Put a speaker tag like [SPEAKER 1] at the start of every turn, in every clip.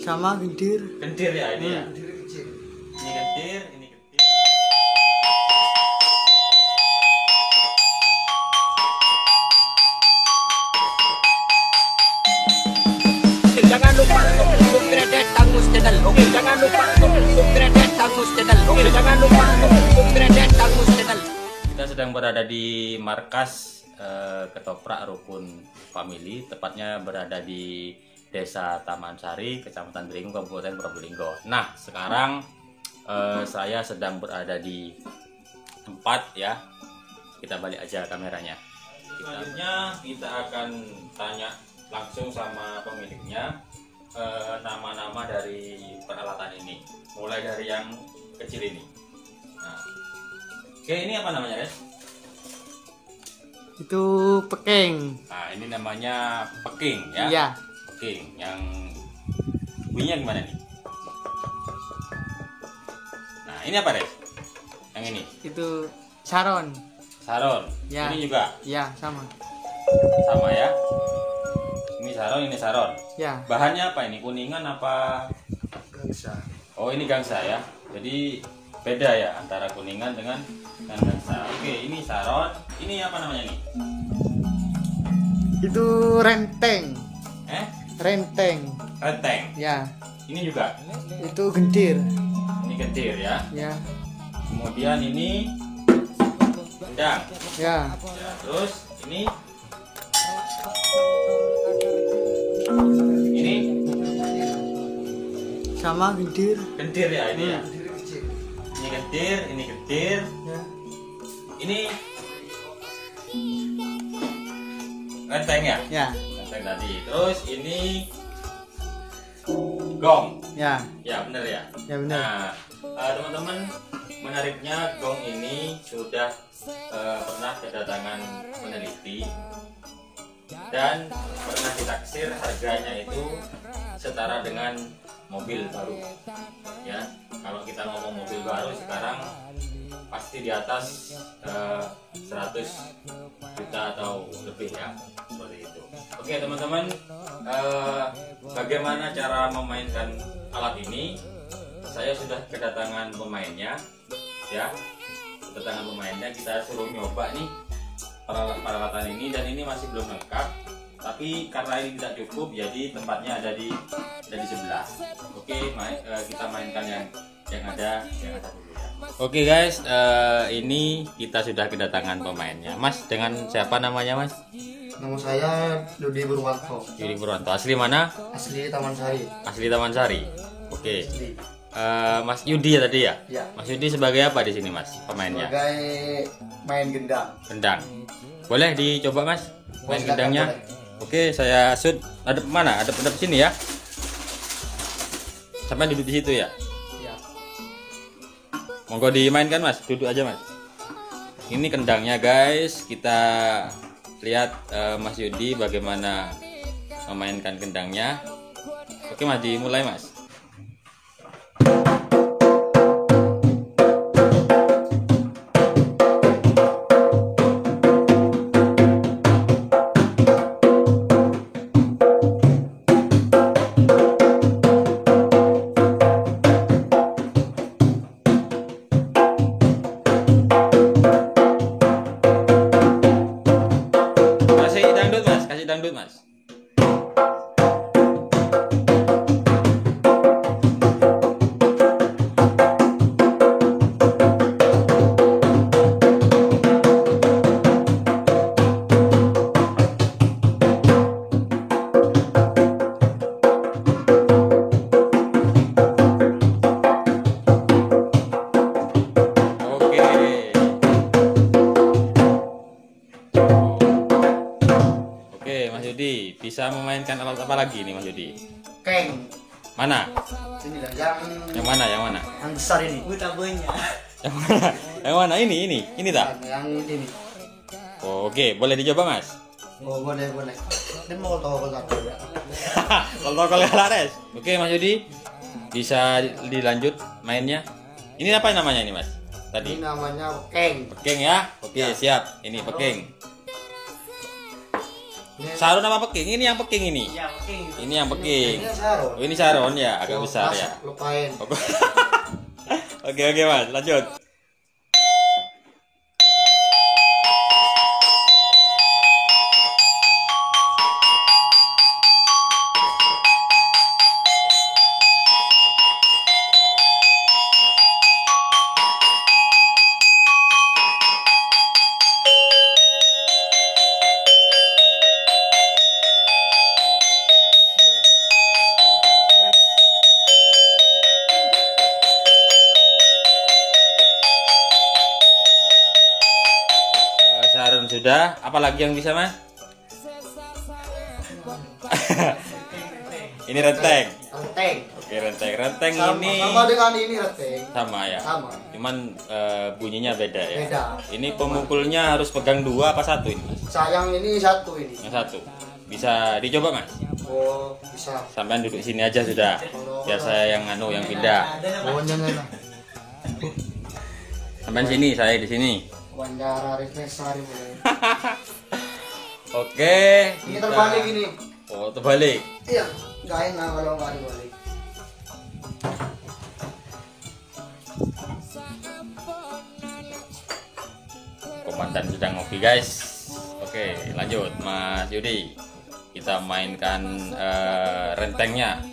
[SPEAKER 1] sama gendir.
[SPEAKER 2] Gendir ya ini ya. Ini gendir, ini gendir.
[SPEAKER 3] Jangan lupa untuk subscribe Tanggus Channel. Oke, jangan lupa untuk subscribe Tanggus Channel. Oke, jangan lupa untuk subscribe Tanggus Channel.
[SPEAKER 2] Kita sedang berada di markas Ketoprak Rukun Family, tepatnya berada di Desa Taman Sari, Kecamatan Beringgo, Kabupaten Probolinggo. Nah, sekarang saya sedang berada di tempat ya. Kita balik aja kameranya. Selanjutnya kita akan tanya langsung sama pemiliknya nama-nama dari peralatan ini, mulai dari yang kecil ini. Nah, oke, ini apa namanya, guys?
[SPEAKER 1] Itu peking.
[SPEAKER 2] Nah, ini namanya peking ya.
[SPEAKER 1] Iya.
[SPEAKER 2] Peking. Yang bunyinya gimana nih? Nah, ini apa, Res? Yang ini?
[SPEAKER 1] Itu saron.
[SPEAKER 2] Saron.
[SPEAKER 1] Ya.
[SPEAKER 2] Ini juga
[SPEAKER 1] Ya, sama.
[SPEAKER 2] sama ya. Ini saron, ini saron.
[SPEAKER 1] Ya.
[SPEAKER 2] Bahannya apa ini? Kuningan apa?
[SPEAKER 4] Gangsa.
[SPEAKER 2] Oh, ini gangsa ya. Jadi beda ya antara kuningan dengan gangsa. Oke, ini saron. Ini apa namanya nih?
[SPEAKER 1] Itu renteng. Renteng.
[SPEAKER 2] Renteng.
[SPEAKER 1] Ya.
[SPEAKER 2] Ini juga.
[SPEAKER 1] Itu gendir.
[SPEAKER 2] Ini gendir ya.
[SPEAKER 1] Ya.
[SPEAKER 2] Kemudian ini gendang.
[SPEAKER 1] Ya.
[SPEAKER 2] Ya, terus ini
[SPEAKER 1] Sama gendir.
[SPEAKER 2] gendir ya ini ya.
[SPEAKER 4] Diri kecil.
[SPEAKER 2] Ini gendir, ini gendir.
[SPEAKER 1] Ya.
[SPEAKER 2] Ini renteng ya.
[SPEAKER 1] Ya.
[SPEAKER 2] Renteng tadi. Terus ini gong.
[SPEAKER 1] Ya.
[SPEAKER 2] Ya benar ya.
[SPEAKER 1] Ya benar.
[SPEAKER 2] Nah, teman-teman, menariknya gong ini sudah pernah kedatangan peneliti dan pernah ditaksir harganya itu setara dengan mobil baru. Ya, kalau kita ngomong mobil baru sekarang pasti di atas 100 juta atau lebih ya, seperti itu. Oke teman-teman, bagaimana cara memainkan alat ini? Saya sudah kedatangan pemainnya, ya. Kedatangan pemainnya, kita suruh nyoba nih peralatan ini, dan ini masih belum lengkap. Tapi karena ini tidak cukup, jadi tempatnya ada di sebelah. Oke, kita mainkan yang ada dulu ya. Oke guys, ini kita sudah kedatangan pemainnya. Mas, dengan siapa namanya Mas?
[SPEAKER 4] Nama saya Yudi Purwanto.
[SPEAKER 2] Yudi Purwanto. Asli mana?
[SPEAKER 4] Asli Taman Sari.
[SPEAKER 2] Asli Taman Sari. Oke.
[SPEAKER 4] Asli.
[SPEAKER 2] Mas Yudi ya tadi ya?
[SPEAKER 4] Ya.
[SPEAKER 2] Mas Yudi sebagai apa di sini Mas? Pemainnya?
[SPEAKER 4] Sebagai main gendang.
[SPEAKER 2] Gendang. Boleh dicoba Mas? Main
[SPEAKER 4] Silakan,
[SPEAKER 2] gendangnya?
[SPEAKER 4] boleh.
[SPEAKER 2] Oke, saya shoot. Ada mana? Ada sini ya. Sampai duduk di situ ya.
[SPEAKER 4] Ya.
[SPEAKER 2] Monggo dimainkan Mas. Duduk aja Mas. Ini kendangnya guys. Kita lihat Mas Yudi bagaimana memainkan kendangnya. Oke Mas, dimulai Mas. Kasih dangdut Mas. Oke, Mas Yudi, bisa memainkan alat apa lagi nih Mas Yudi?
[SPEAKER 4] Keng.
[SPEAKER 2] Mana?
[SPEAKER 4] Ini lah
[SPEAKER 2] Yang mana? Yang mana?
[SPEAKER 4] yang besar ini.
[SPEAKER 2] Yang mana? Yang mana? Ini tak?
[SPEAKER 4] Yang ini.
[SPEAKER 2] Oh, oke, boleh dicoba Mas.
[SPEAKER 4] Oh, boleh. Ini mau tahu kalau ya.
[SPEAKER 2] Kalau Lares. Oke, Mas Yudi, bisa dilanjut mainnya. Ini apa namanya ini Mas? Tadi.
[SPEAKER 4] Ini namanya keng.
[SPEAKER 2] Peking ya? Oke, siap. Ini peking. Saron apa peking? Ini yang peking ini.
[SPEAKER 1] Iya, peking.
[SPEAKER 2] Ini yang peking.
[SPEAKER 4] Ini Saron.
[SPEAKER 2] Oh, ini saron ya, agak besar ya.
[SPEAKER 4] Lupain.
[SPEAKER 2] Oke Mas, lanjut. Saron sudah, apalagi yang bisa Mas? Ini renteng.
[SPEAKER 4] Renteng.
[SPEAKER 2] Oke, renteng
[SPEAKER 4] Sama,
[SPEAKER 2] ini
[SPEAKER 4] sama dengan ini renteng.
[SPEAKER 2] sama ya.
[SPEAKER 4] Sama.
[SPEAKER 2] Cuman bunyinya beda ya.
[SPEAKER 4] Beda.
[SPEAKER 2] Ini pemukulnya harus pegang 2 apa 1 ini Mas?
[SPEAKER 4] Sayang ini satu ini.
[SPEAKER 2] Yang 1. Bisa dicoba Mas?
[SPEAKER 4] Oh, bisa.
[SPEAKER 2] Sampean duduk sini aja sudah. Biar saya yang yang pindah.
[SPEAKER 4] Oh, jangan.
[SPEAKER 2] Sampean sini, saya di sini.
[SPEAKER 4] Bandara Riznesari mulai.
[SPEAKER 2] Oke.
[SPEAKER 4] Ini terbalik ini.
[SPEAKER 2] Oh, terbalik.
[SPEAKER 4] Iya, nggak enak kalau nggak dibalik.
[SPEAKER 2] Komandan sedang ngopi guys. Oke, lanjut Mas Yudi. Kita mainkan rentengnya.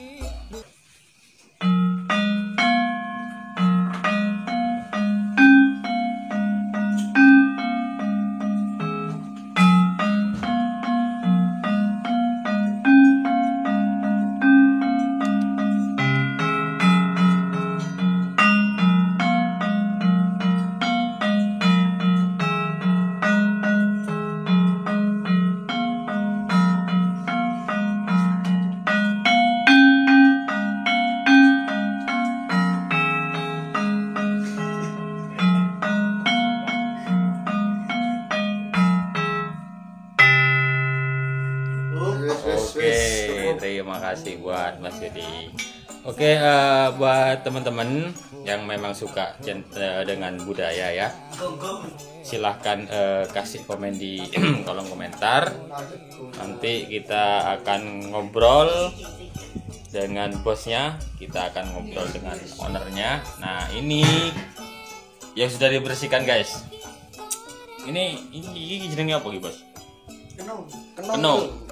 [SPEAKER 2] Oke, terima kasih buat Mas Yudi. Oke, buat teman-teman yang memang suka dengan budaya ya, silahkan kasih komen di kolom komentar. Nanti kita akan ngobrol dengan bosnya, kita akan ngobrol dengan ownernya. Nah, ini yang sudah dibersihkan guys. Ini jenengnya apa bos? Kenong.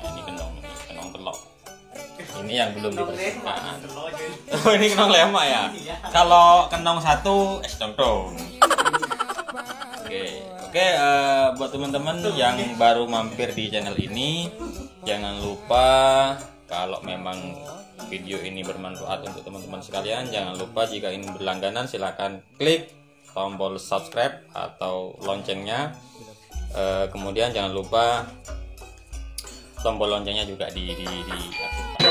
[SPEAKER 2] Nah, ini kenong telok. Ini yang belum dibersihkan. Oh, ini kenong lemak ya. Kalau kenong 1 es dong. Oke, buat teman-teman yang baru mampir di channel ini, jangan lupa kalau memang video ini bermanfaat untuk teman-teman sekalian, jangan lupa jika ingin berlangganan silahkan klik tombol subscribe atau loncengnya. Kemudian jangan lupa tombol loncengnya juga diaktifkan.